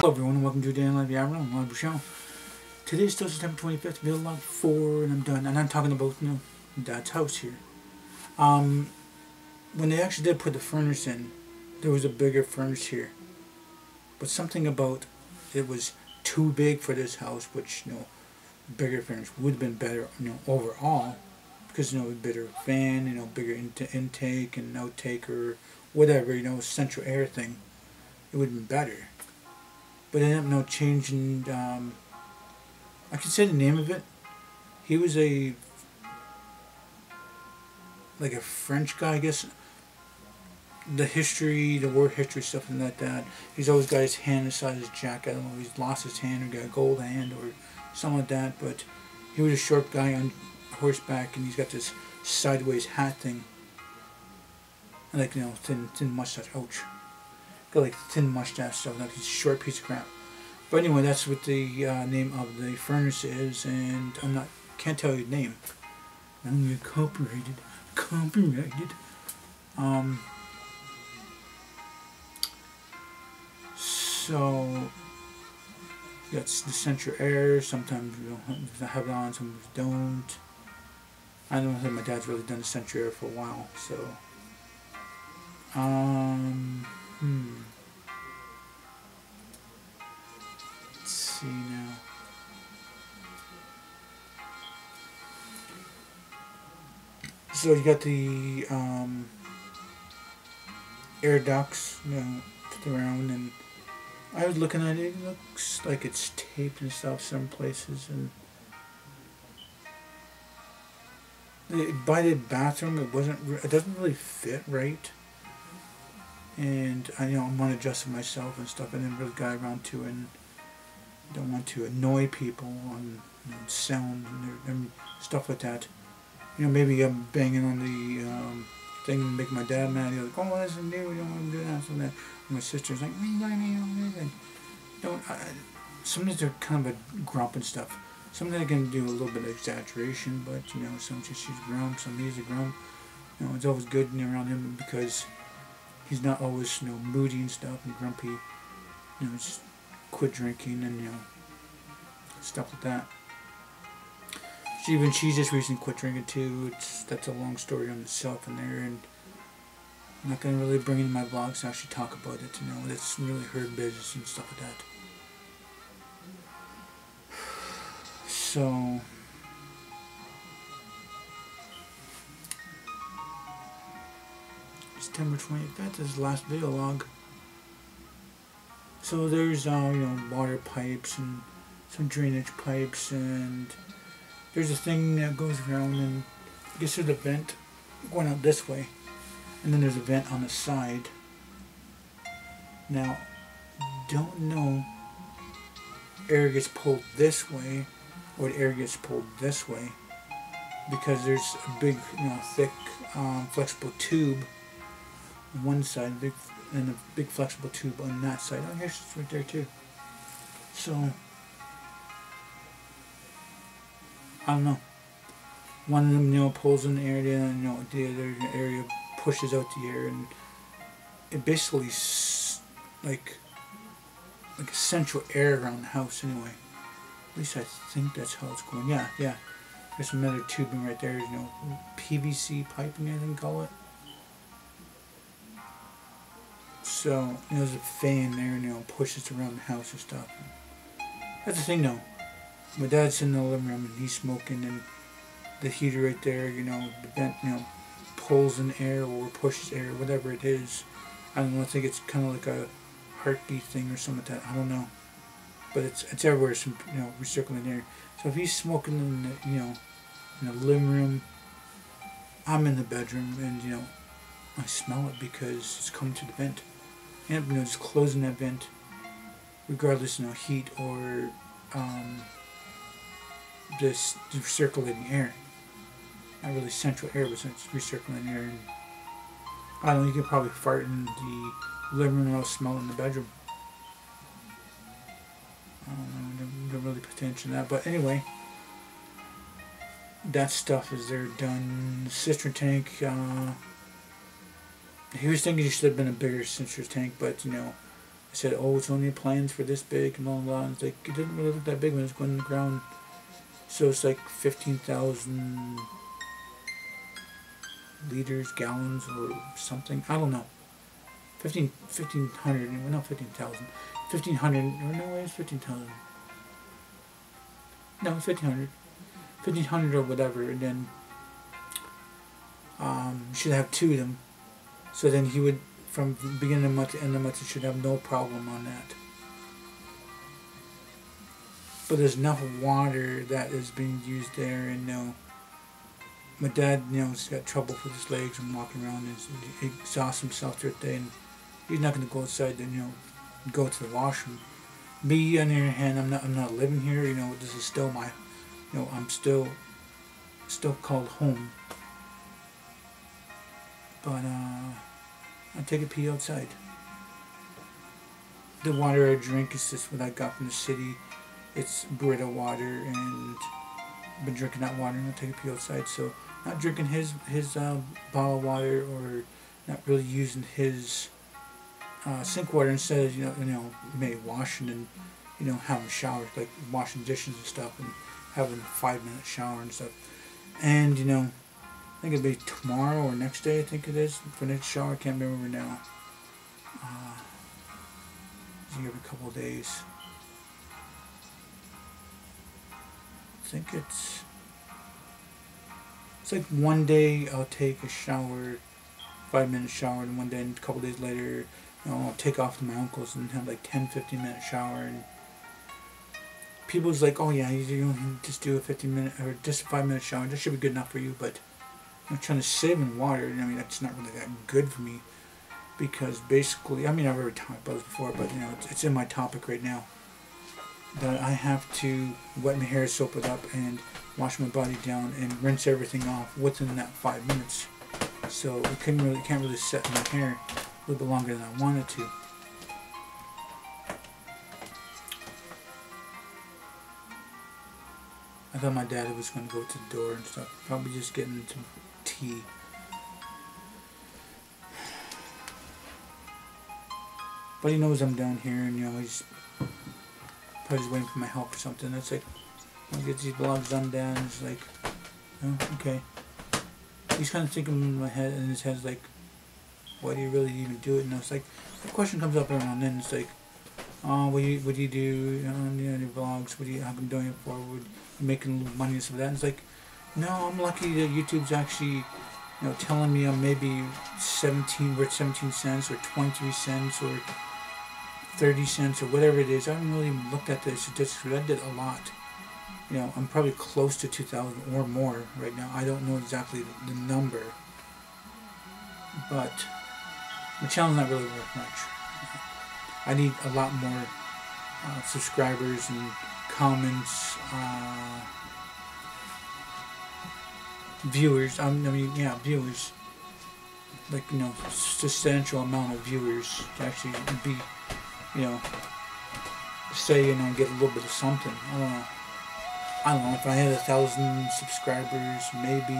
Hello everyone and welcome to Dan Live Aboriginal on Live Show. Today is still September 25th, video log 4, and I'm done. And I'm talking about, Dad's house here. When they actually did put the furnace in, there was a bigger furnace here. But something about it was too big for this house, which, bigger furnace would have been better, overall. Because, a bigger fan, bigger intake and outtake or whatever, central air thing. It would have been better. But it ended up changing, I could say the name of it. He was like a French guy, I guess. The war history, stuff like that. He's always got his hand inside his jacket. I don't know if he's lost his hand or got a gold hand or something like that. But he was a short guy on horseback, and he's got this sideways hat thing. And like, thin mustache. Ouch. Got like thin mustache stuff, like this short piece of crap. But anyway, that's what the name of the furnace is, and can't tell you the name. I'm gonna copyrighted. So that's the central air. Sometimes you don't have it on, sometimes you don't. I don't think my dad's really done the central air for a while, so. Let's see now. So you got the air ducts, put around, and I was looking at it. It looks like it's taped and stuff some places, and by the bathroom, it doesn't really fit right. And I want to adjust it myself and stuff. I didn't really get around to it, and don't want to annoy people on sound and stuff like that. Maybe I'm banging on the thing and make my dad mad. He's like, "Oh, listen, dude, we don't want to do that." So that my sister's like, sometimes they're kind of a grump and stuff. Sometimes I can do a little bit of exaggeration, but sometimes she's grump, sometimes he's a grump. It's always good around him because he's not always, moody and stuff and grumpy. Just quit drinking and, stuff like that. She just recently quit drinking too. That's a long story on itself in there, and I'm not going to really bring it in my vlogs to actually talk about it, That's really her business and stuff like that. So September 25th is the last video log. So there's water pipes and some drainage pipes, and there's a thing that goes around, and I guess there's a vent going out this way, and then there's a vent on the side. Now, don't know air gets pulled this way or the air gets pulled this way, because there's a big, thick, flexible tube on one side, and a big flexible tube on that side. Oh, here's it's right there too. So I don't know. One of them, pulls in the area, and the other area pushes out the air, and it basically like a central air around the house anyway. At least I think that's how it's going. Yeah. There's another tubing right there. PVC piping, I think call it. So there's a fan there, pushes around the house and stuff. That's the thing, though. My dad's in the living room and he's smoking, and the heater right there, the vent, pulls in air or pushes air, whatever it is. I don't know. I think it's kind of like a heartbeat thing or something like that. I don't know. But it's everywhere, some recirculating air. So if he's smoking in the in the living room, I'm in the bedroom, and I smell it because it's coming to the vent. And just closing that vent, regardless heat or just recirculating air. Not really central air, but it's recirculating air. And I don't know. You could probably fart in the living room and I'll smell it in the bedroom. I don't really pay attention to that, but anyway, that stuff is there done. Cistern tank, he was thinking he should have been a bigger cistern tank, but the said, oh, it's only plans for this big and blah, blah, blah. And it's like, it didn't really look that big when it's going in the ground. So it's like 15,000 liters, gallons, or something. I don't know. 1,500, well, not 15,000. 1,500, or no, it's 15,000. No, it's 1,500. 1,500 or whatever, and then you should have two of them. So then he would, from the beginning of the month to end of the month, he should have no problem on that. But there's enough water that is being used there, and my dad, has got trouble with his legs and walking around, and he exhausts himself through the day, and he's not going to go outside and go to the washroom. Me, on the other hand, I'm not living here. This is still my, I'm still called home. But I take a pee outside. The water I drink is just what I got from the city. It's Brita water, and I've been drinking that water, and I take a pee outside. So not drinking his bottled water, or not really using his sink water. Instead of maybe washing and having showers, like washing dishes and stuff, and having a 5-minute shower and stuff. And I think it'll be tomorrow or next day. I think it is for next shower. I can't remember now. It's every couple of days. I think it's like one day I'll take a shower, 5-minute shower, and one day, and a couple days later, I'll take off to my uncle's and have like 10-15-minute shower. And people's like, oh yeah, you just do a 15-minute or just a 5-minute shower. That should be good enough for you. But I'm trying to save in water. That's not really that good for me, because basically, I've already talked about this before, but it's in my topic right now, that I have to wet my hair, soap it up, and wash my body down and rinse everything off within that 5 minutes. So it can't really set in my hair a little bit longer than I wanted to. I thought my dad was going to go to the door and stuff. Probably just getting into tea. But he knows I'm down here, and he's probably just waiting for my help or something. It's like, I'll get these blogs done, Dad. And it's like, oh, okay. He's kind of thinking in my head, and his head's like, why do you really even do it? And it's like, the question comes up every now and then. It's like, oh, what do you do on your vlogs? How come doing it for? Would you making money and stuff like that? And it's like, no, I'm lucky that YouTube's actually, telling me I'm maybe worth 17 cents or 23 cents or 30 cents or whatever it is. I haven't really even looked at the statistics, but I did a lot. I'm probably close to 2,000 or more right now. I don't know exactly the number, but my channel's not really worth much. I need a lot more subscribers and comments, viewers. Viewers. Like, substantial amount of viewers to actually be, say, get a little bit of something. I don't know, if I had 1,000 subscribers, maybe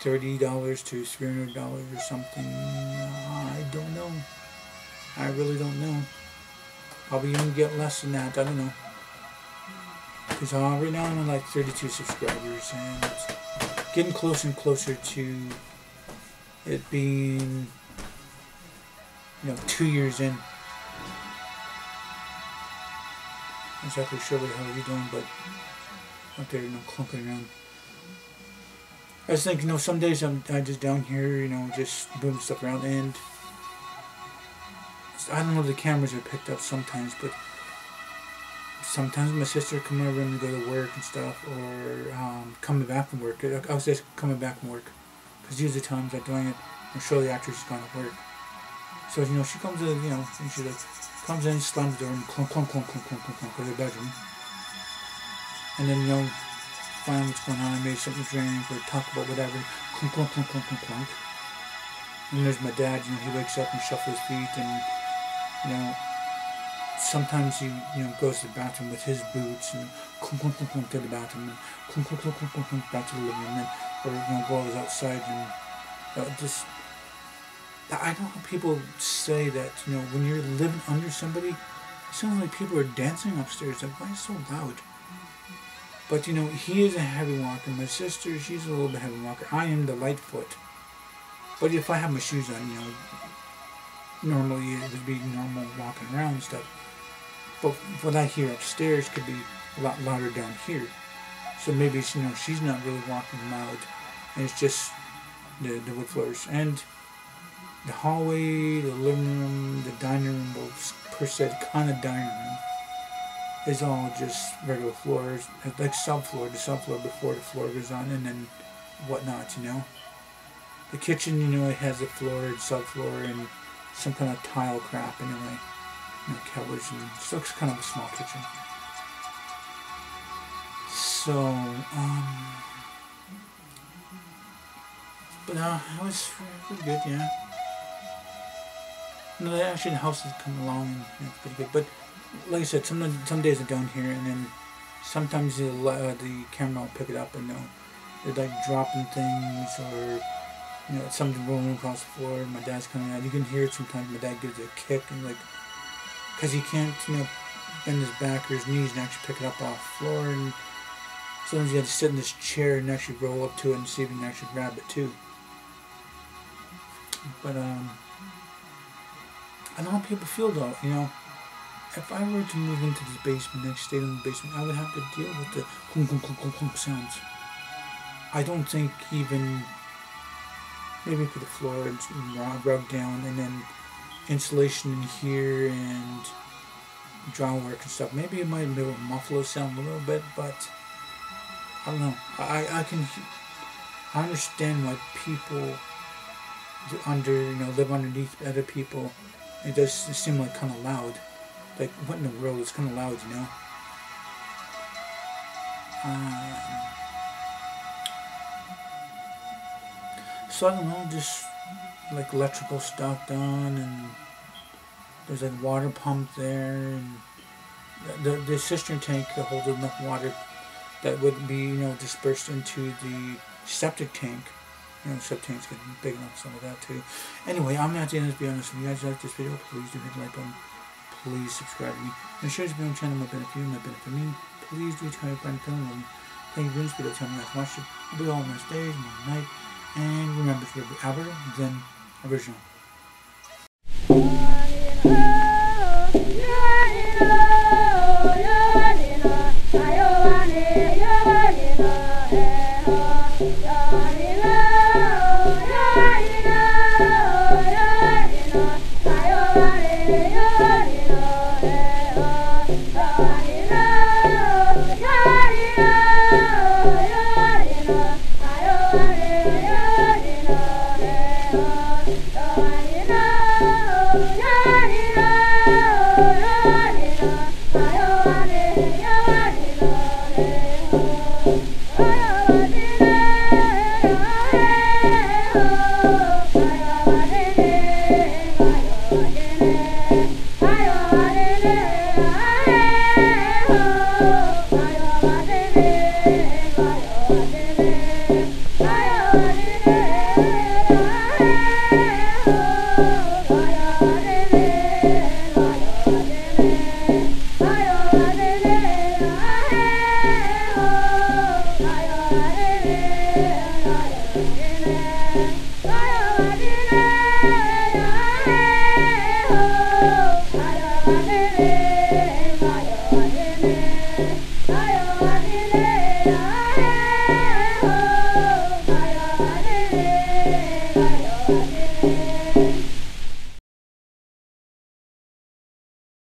$30 to $300 or something. I don't know. I really don't know. Probably even get less than that. I don't know. Because right now I'm at like 32 subscribers, and it's getting closer and closer to it being, 2 years in. I'm not exactly sure what the hell you're doing, but out there, clunking around. I just think, some days I'm just down here, just moving stuff around, and I don't know if the cameras are picked up sometimes, but sometimes my sister come in my room to go to work and stuff, or coming back from work. I was just coming back from work, because usually times I'm doing it, I'm sure the actress is going to work. So, she comes in, and she comes in, slams the door, and clunk, clunk, clunk, clunk, clunk, clunk, clunk, go to the bedroom. And then, find what's going on, I made something to drink, or talk about whatever, clunk, clunk, clunk, clunk, clunk, clunk. And there's my dad, he wakes up and shuffles his feet, and, sometimes he, goes to the bathroom with his boots, and clunk, clunk, clunk, clunk to the bathroom, and clunk, clunk, clunk, clunk, clunk, clunk back to the living room, or, go outside, and just, I know how people say that, when you're living under somebody, it sounds like people are dancing upstairs. Like, why is it so loud? But, he is a heavy walker. My sister, she's a little bit heavy walker. I am the light foot. But if I have my shoes on, normally it would be normal walking around and stuff. But what I hear upstairs could be a lot louder down here. So maybe, she's not really walking loud. And it's just the wood floors. And the hallway, the living room, the dining room, well, per se, the kind of dining room, is all just regular floors, like subfloor, the subfloor before the floor goes on, and then whatnot, The kitchen, it has a floor and subfloor and some kind of tile crap anyway. Covers, and it looks kind of a small kitchen. So, but it was pretty good, yeah. No, actually the house has come along and it's pretty good. But like I said, some days I down here, and then sometimes the camera will pick it up and they're like dropping things, or something rolling across the floor. And my dad's coming out. You can hear it sometimes. My dad gives it a kick, and because he can't bend his back or his knees and actually pick it up off the floor, and sometimes you have to sit in this chair and actually roll up to it and see if you can actually grab it too. But I don't know how people feel though, If I were to move into this basement, stay in the basement, I would have to deal with the clunk, clunk, clunk, clunk, clunk sounds. I don't think even, maybe put the floor and rug down, and then insulation in here and drywall work and stuff. Maybe it might be able to muffle the sound a little bit, but I don't know. I understand why people live underneath other people. It does seem like kind of loud. Like, what in the world? It's kind of loud, So I don't know, just like electrical stuff done, and there's like water pump there, and the cistern tank that holds enough water that would be dispersed into the septic tank. Septic tank's getting big enough, some of that too. Anyway, I'm at the end of this video. If you guys like this video, please do hit the like button. Please subscribe to me. And share this video on the channel. Might benefit you, might benefit me. Please do tell your friend to film me. Thank you for this video. Tell me you guys watched it. Be all nice days, nice night. And remember to be Aboriginal, then Aboriginal.